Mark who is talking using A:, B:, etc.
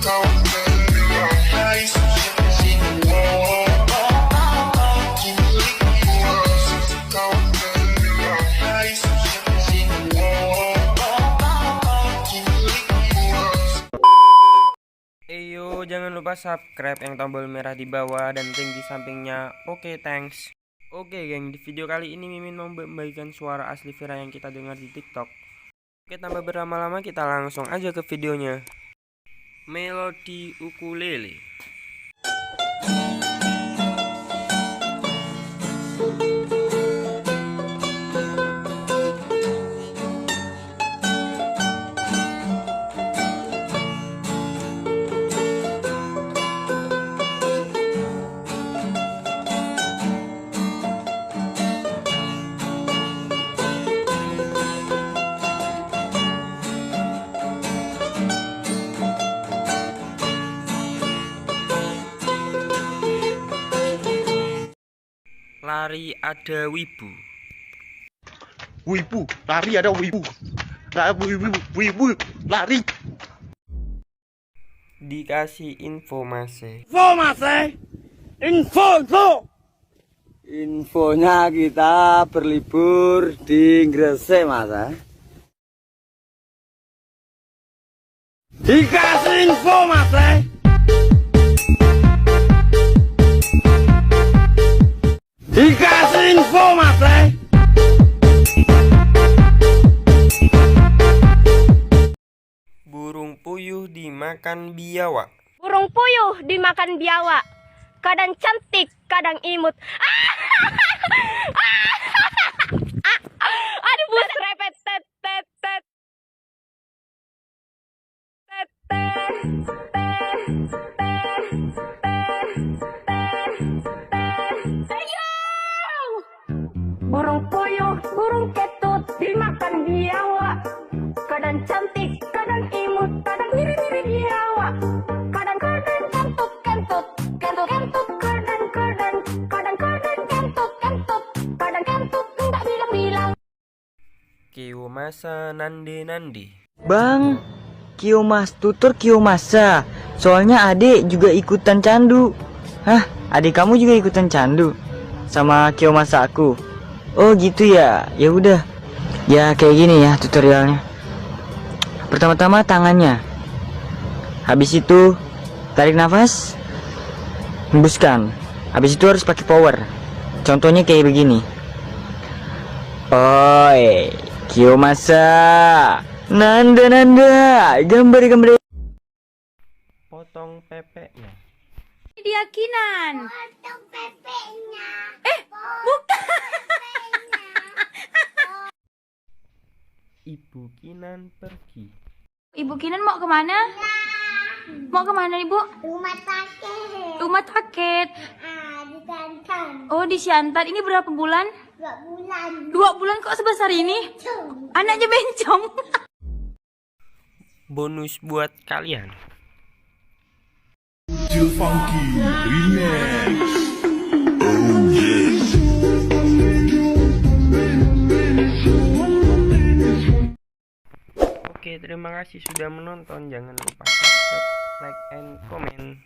A: Eyo, jangan lupa subscribe yang tombol merah di bawah dan link di sampingnya. Oke, thanks. Oke, geng, di video kali ini Mimin mau membagikan suara asli Vira yang kita dengar di TikTok. Oke, tanpa berlama-lama kita langsung aja ke videonya. Melodi ukulele. Lari ada wibu.
B: Wibu, lari ada wibu. Wibu, lari.
A: Dikasih info masih.
C: Infonya kita berlibur di Gresik, Mas. Dikasih info, Mas. Dikasih info, Mas.
A: Burung puyuh dimakan biawak.
D: Burung puyuh dimakan biawak. Kadang cantik, kadang imut. Aduh, buset repet. Burung puyuh, burung ketut dimakan biawak. Kadang cantik, kadang imut, kadang mirip-mirip biawak. Kadang-kadang kentut, kadang kentut, enggak bilang-bilang.
A: Kio masa nande.
C: Bang, Kiomas tutur Kiomasa. Soalnya adik juga ikutan candu. Hah, adik kamu juga ikutan candu sama Kiomasa aku. Oh gitu ya. Ya udah. Ya kayak gini ya tutorialnya. Pertama-tama tangannya. Habis itu tarik nafas, hembuskan. Habis itu harus pakai power. Contohnya kayak begini. Oi, Kiomasa. Nanda, gambar.
A: Potong pepeknya.
D: Keyakinan.
E: Potong pepeknya.
D: Bukan.
A: Ibu Kinan pergi.
D: Ibu Kinan mau kemana? Mau kemana, Ibu?
E: Rumah sakit.
D: Rumah sakit.
E: Di Banten.
D: Oh, di Siantar. Ini berapa bulan?
E: 2 bulan.
D: 2 bulan kok sebesar ini? Anaknya bencong.
A: Bonus buat kalian. Oke, terima kasih sudah menonton. Jangan lupa subscribe, like, and comment.